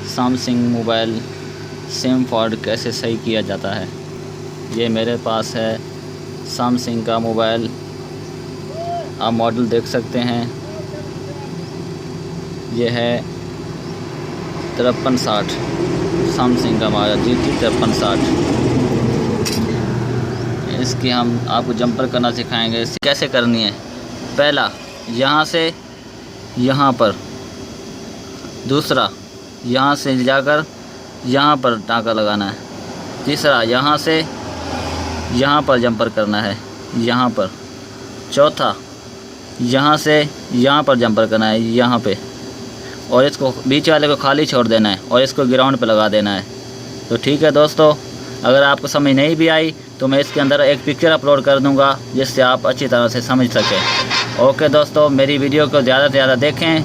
Samsung mobile SIM card कैसे सही किया जाता है। ये मेरे पास है सैमसंग का मोबाइल, आप मॉडल देख सकते हैं। ये है 5360 सैमसंग का मॉडल GT 5360। इसकी हम आपको जंपर करना सिखाएंगे, कैसे करनी है। पहला यहाँ से यहाँ पर, दूसरा यहाँ से जाकर यहाँ पर टाँका लगाना है, तीसरा यहाँ से यहाँ पर जंपर करना है, यहाँ पर, चौथा यहाँ से यहाँ पर जंपर करना है, यहाँ पे, और इसको बीच वाले को खाली छोड़ देना है और इसको ग्राउंड पे लगा देना है। तो ठीक है दोस्तों, अगर आपको समझ नहीं भी आई तो मैं इसके अंदर एक पिक्चर अपलोड कर दूंगा जिससे आप अच्छी तरह से समझ सकें। ओके दोस्तों, मेरी वीडियो को ज़्यादा से ज़्यादा देखें।